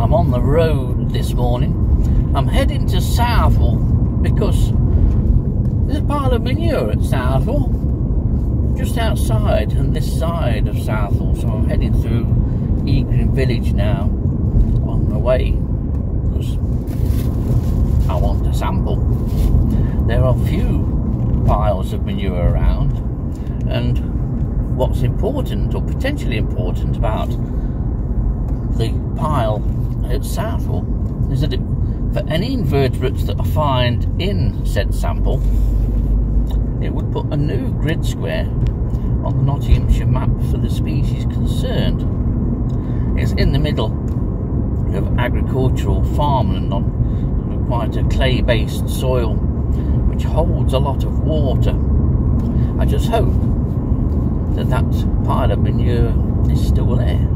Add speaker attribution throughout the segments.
Speaker 1: I'm on the road this morning. I'm heading to Southwell because there's a pile of manure at Southwell, just outside and this side of Southwell. So I'm heading through Eaglin village now on the way because I want to sample. There are few piles of manure around, and what's important or potentially important about the pile at Southwell is that for any invertebrates that I find in said sample, it would put a new grid square on the Nottinghamshire map for the species concerned. It's in the middle of agricultural farmland on quite a clay-based soil which holds a lot of water. I just hope that that pile of manure is still there.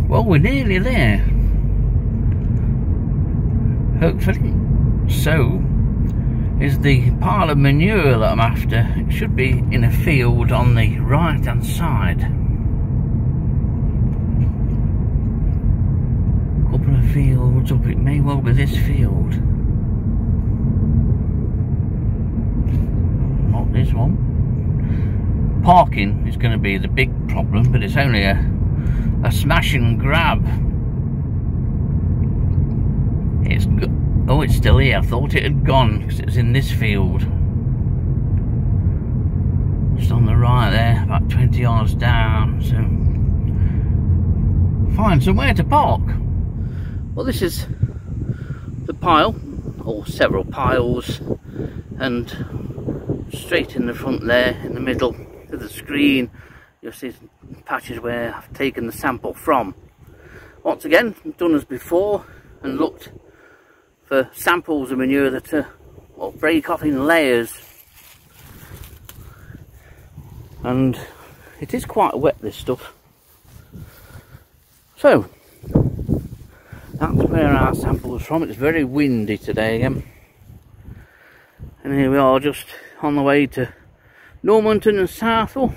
Speaker 1: Well, we're nearly there, hopefully. So is the pile of manure that I'm after. It should be in a field on the right hand side. A couple of fields up, it may well be this field. Not this one. Parking is going to be the big problem, but it's only a smash and grab. It's good. Oh, it's still here. I thought it had gone because it was in this field. Just on the right there, about 20 yards down. So, find somewhere to park. Well, this is the pile, or several piles, and straight in the front there, in the middle of the screen, you'll see some patches where I've taken the sample from. Once again, I've done as before and looked for samples of manure that break off in layers, and it is quite wet, this stuff. So that's where our sample is from. It's very windy today again, and here we are just on the way to Normanton and Southwell.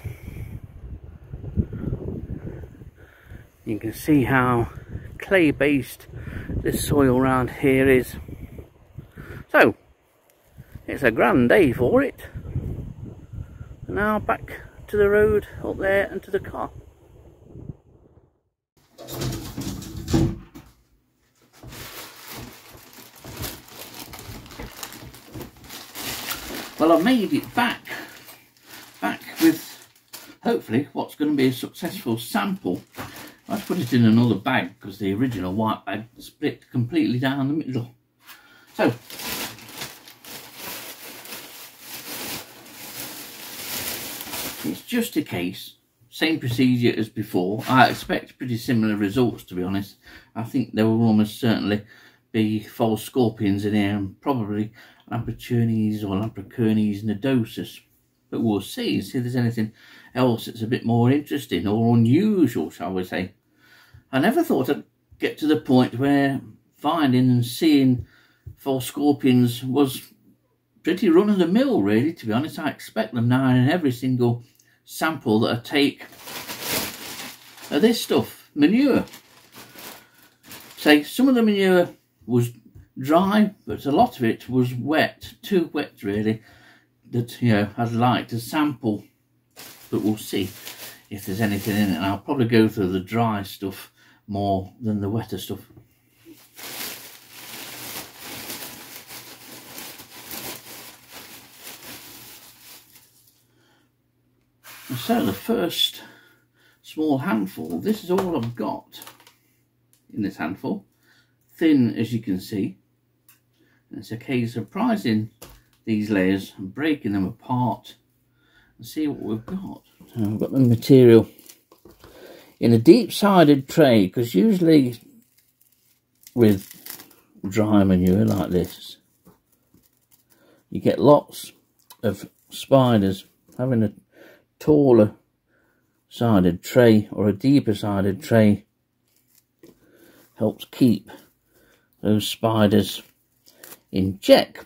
Speaker 1: You can see how clay based this soil around here is. So it's a grand day for it. And now back to the road up there and to the car. Well, I've made it back with hopefully what's going to be a successful sample. I've put it in another bag because the original white bag split completely down the middle. So it's just a case, same procedure as before. I expect pretty similar results, to be honest. I think there will almost certainly be false scorpions in here, and probably Lamprochurnes or Lamprochurnes nodosus. But we'll see if there's anything else that's a bit more interesting or unusual, shall we say. I never thought I'd get to the point where finding and seeing false scorpions was pretty run-of-the-mill, really, to be honest. I expect them now in every single sample that I take of this stuff, manure. Say, some of the manure was dry, but a lot of it was wet, too wet, really, that, you know, I'd like to sample. But we'll see if there's anything in it, and I'll probably go through the dry stuff more than the wetter stuff. And so the first small handful, this is all I've got in this handful. Thin, as you can see. And it's a case of prizing these layers and breaking them apart and see what we've got. So I've got the material in a deep-sided tray, because usually with dry manure like this, you get lots of spiders having a taller sided tray or a deeper sided tray helps keep those spiders in check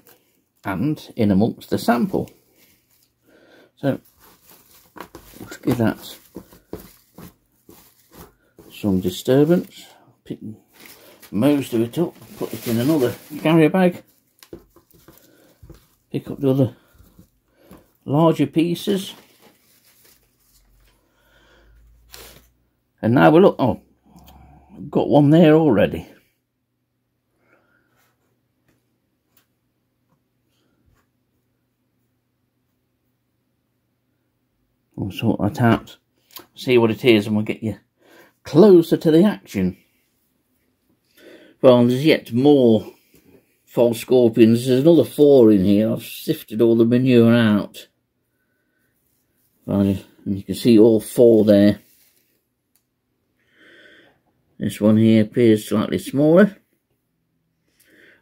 Speaker 1: and in amongst the sample. So let's give that some disturbance. Pick most of it up, put it in another carrier bag, pick up the other larger pieces, and now we look. Oh, I've got one there already. We'll sort that out, see what it is, and we'll get you closer to the action. Well, there's yet more false scorpions. There's another 4 in here. I've sifted all the manure out. And you can see all 4 there. This one here appears slightly smaller.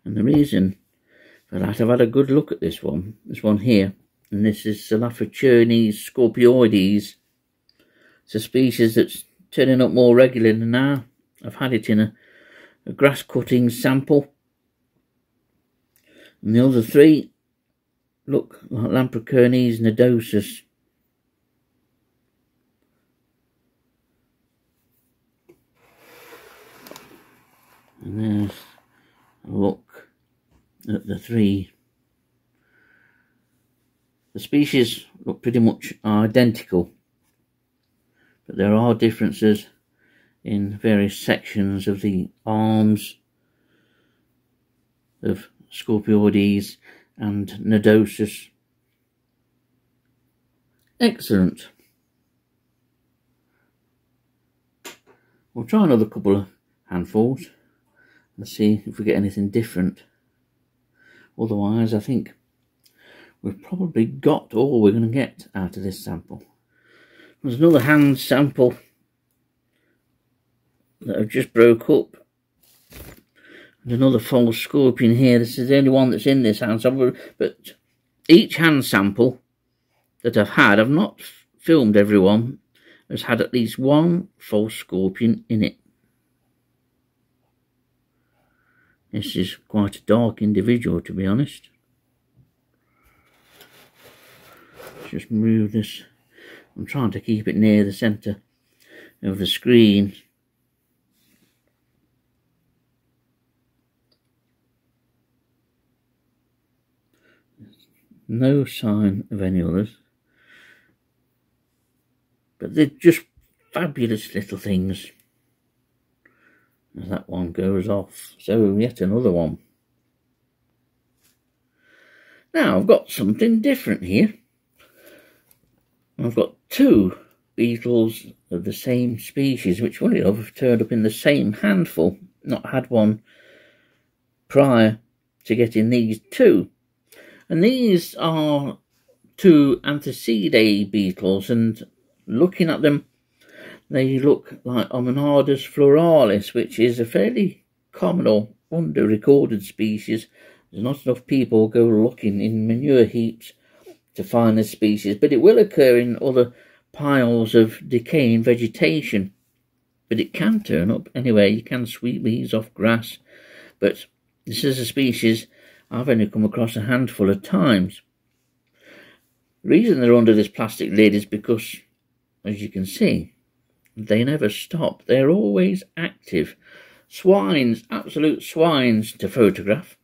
Speaker 1: And the reason for that, I've had a good look at this one here. And this is Salafrachernes scorpioides. It's a species that's turning up more regularly now. I've had it in a grass cutting sample. And the other 3 look like Lamprochernes nodosus. And there's a look at the 3. The species look pretty much identical, but there are differences in various sections of the arms of Scorpioides and nodosus. Excellent. We'll try another couple of handfuls and see if we get anything different. Otherwise, I think we've probably got all we're going to get out of this sample. There's another hand sample that I've just broke up. And another false scorpion here. This is the only one that's in this hand sample. But each hand sample that I've had, I've not filmed everyone, has had at least one false scorpion in it. This is quite a dark individual, to be honest. Just move this. I'm trying to keep it near the centre of the screen. No sign of any others, but they're just fabulous little things. As that one goes off, so yet another one. Now I've got something different here. I've got 2 beetles of the same species, which funny enough have turned up in the same handful. Not had one prior to getting these 2. And these are 2 Anthraceidae beetles, and looking at them, they look like Hominardus floralis, which is a fairly common or under-recorded species. There's not enough people go looking in manure heaps to find this species, but it will occur in other piles of decaying vegetation. But it can turn up anyway. You can sweep these off grass, but this is a species I've only come across a handful of times. The reason they're under this plastic lid is because, as you can see, they never stop. They're always active. Swines, absolute swines to photograph.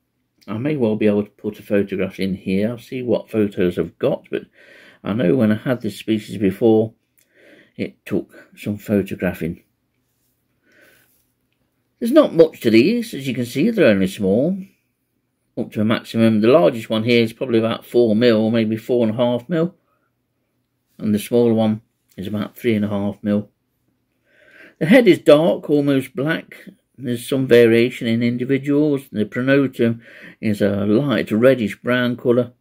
Speaker 1: I may well be able to put a photograph in here. I'll see what photos I've got, but I know when I had this species before, it took some photographing. There's not much to these, as you can see. They're only small, up to a maximum. The largest one here is probably about 4mm, maybe 4.5mm, and the smaller one is about 3.5mm. The head is dark, almost black. There's some variation in individuals. The pronotum is a light reddish brown colour,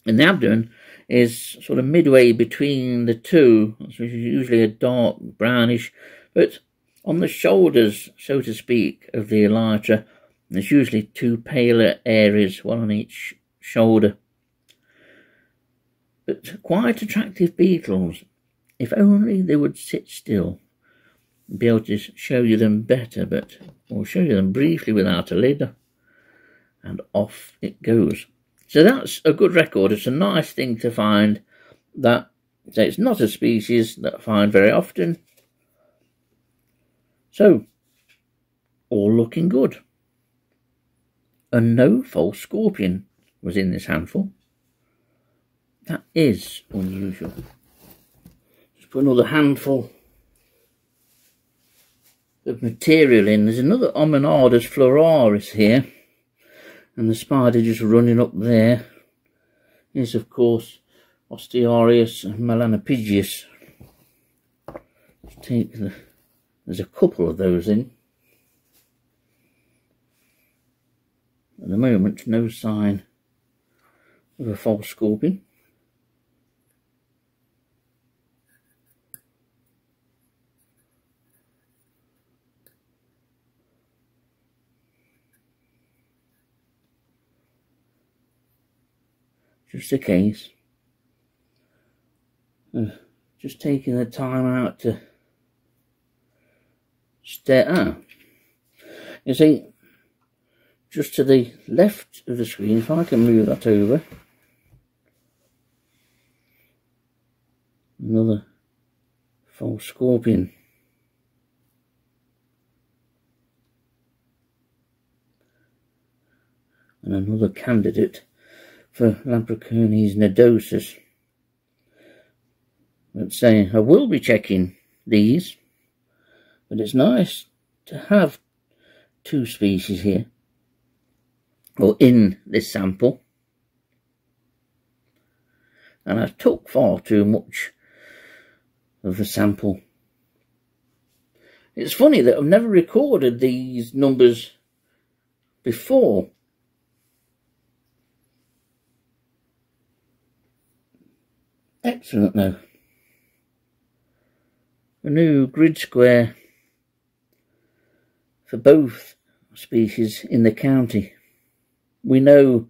Speaker 1: and the abdomen is sort of midway between the 2. It's usually a dark brownish, but on the shoulders, so to speak, of the elytra, there's usually 2 paler areas, one on each shoulder. But quite attractive beetles If only they would sit still, be able to show you them better, but we'll show you them briefly without a lid, and off it goes. So that's a good record. It's a nice thing to find. That so it's not a species that I find very often. So, all looking good. And no false scorpion was in this handful. That is unusual. Just put another handful of material in. There's another Omenardus floraris here, and the spider just running up there is, of course, Ostearius melanopygius. There's a couple of those in. At the moment, no sign of a false scorpion. Just a case of just taking the time out to stare at. You see, just to the left of the screen, if I can move that over, another false scorpion. And another candidate for Lampricones nodosus. Let's say I will be checking these, but it's nice to have two species here, or in this sample. And I took far too much of the sample. It's funny that I've never recorded these numbers before. Excellent though. A new grid square for both species in the county. We know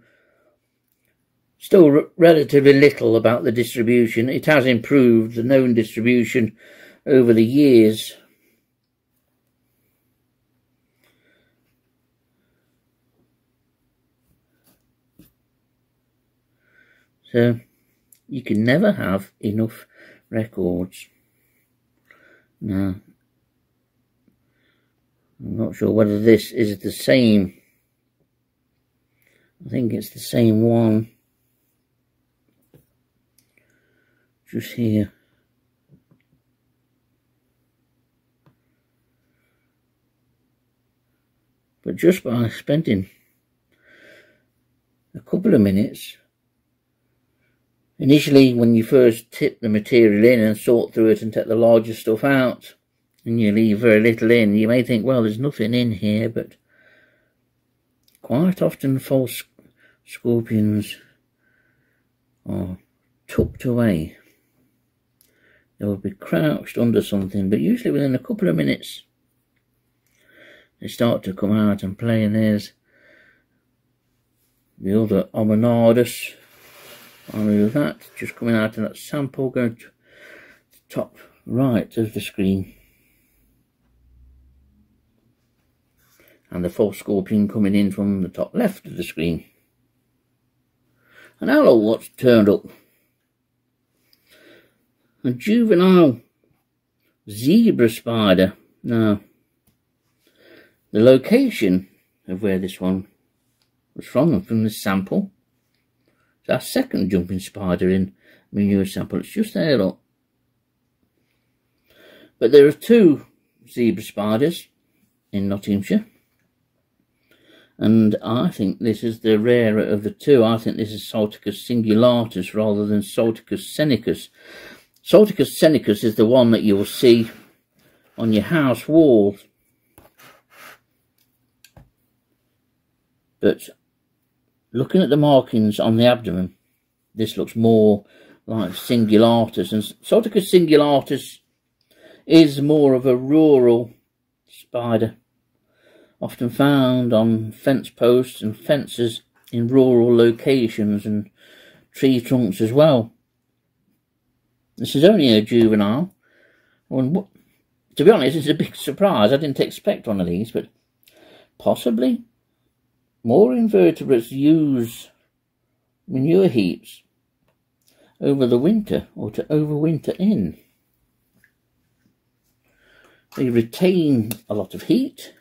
Speaker 1: still relatively little about the distribution. It has improved, the known distribution, over the years. So you can never have enough records. Now, I'm not sure whether this is the same. I think it's the same one. Just here. But just by spending a couple of minutes, initially when you first tip the material in and sort through it and take the larger stuff out, and you leave very little in, you may think, well, there's nothing in here, but quite often false scorpions are tucked away. They will be crouched under something, but usually within a couple of minutes they start to come out and play. And there's the other Omenardus. I'll move that, just coming out of that sample, going to the top right of the screen. And the false scorpion coming in from the top left of the screen. And hello, what's turned up? A juvenile zebra spider. Now, the location of where this one was from this sample, it's our second jumping spider in manure sample. It's just there, look. But there are two zebra spiders in Nottinghamshire, and I think this is the rarer of the two. I think this is Salticus singulatus rather than Salticus senicus. Salticus senicus is the one that you will see on your house walls. But looking at the markings on the abdomen, this looks more like singulatus, and Salticus singulatus is more of a rural spider, often found on fence posts and fences in rural locations and tree trunks as well. This is only a juvenile. And to be honest, it's a big surprise. I didn't expect one of these, but possibly more invertebrates use manure heaps over the winter, or to overwinter in. They retain a lot of heat,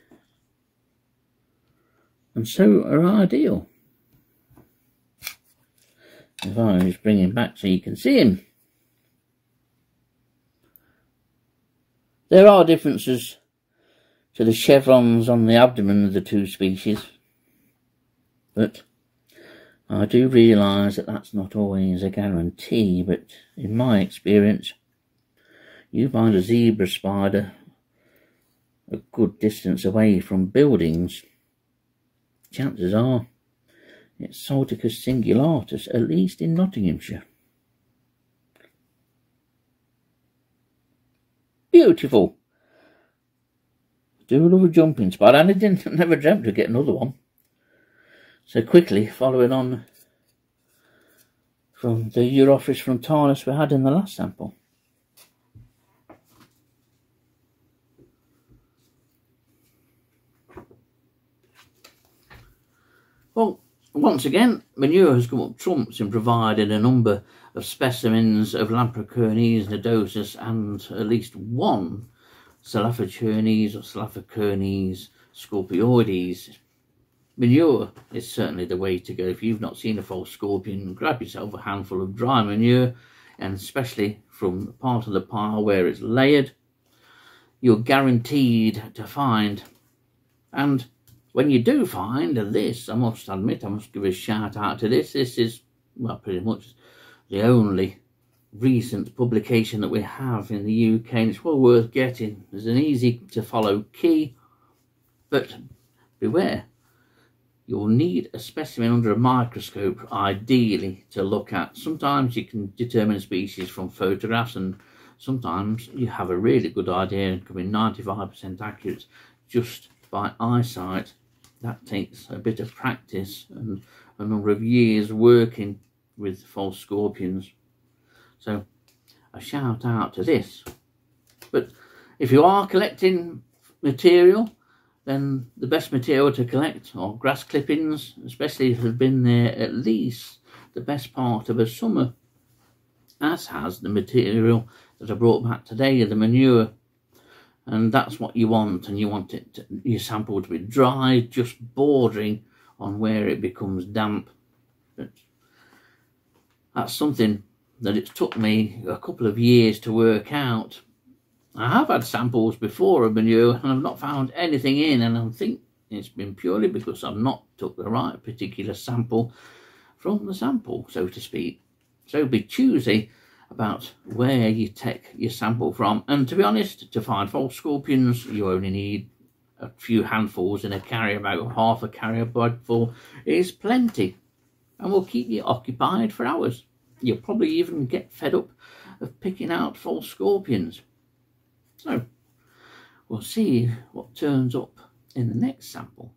Speaker 1: and so are ideal. If I just bring him back so you can see him. There are differences to the chevrons on the abdomen of the two species, but I do realise that that's not always a guarantee. But in my experience, you find a zebra spider a good distance away from buildings, chances are it's Salticus cingulatus, at least in Nottinghamshire. Beautiful. Do love a jumping spider, and I never dreamt to get another one. So quickly, following on from the Europhis frontalis we had in the last sample. Well, once again, manure has come up trumps in providing a number of specimens of Lamprochurnes nodosus and at least one Salaphochurnes or Salaphochurnes scorpioides. Manure is certainly the way to go. If you've not seen a false scorpion, grab yourself a handful of dry manure, and especially from the part of the pile where it's layered, you're guaranteed to find. And when you do find this, I must admit, I must give a shout out to this. This is, well, pretty much the only recent publication that we have in the UK, and it's well worth getting. There's an easy to follow key, but beware, you'll need a specimen under a microscope, ideally, to look at. Sometimes you can determine a species from photographs, and sometimes you have a really good idea and can be 95% accurate just by eyesight. That takes a bit of practice and a number of years working with false scorpions. So a shout out to this. But if you are collecting material, then the best material to collect are grass clippings, especially if they've been there at least the best part of a summer, as has the material that I brought back today, the manure. And that's what you want, and you want your sample to be dry, just bordering on where it becomes damp. But that's something that it took me a couple of years to work out. I have had samples before of manure and I've not found anything in, and I think it's been purely because I've not took the right particular sample from the sample, so to speak. So be choosy about where you take your sample from. And to be honest, to find false scorpions, you only need a few handfuls in a carrier bag, or half a carrier bag full is plenty, and will keep you occupied for hours. You'll probably even get fed up of picking out false scorpions. So we'll see what turns up in the next sample.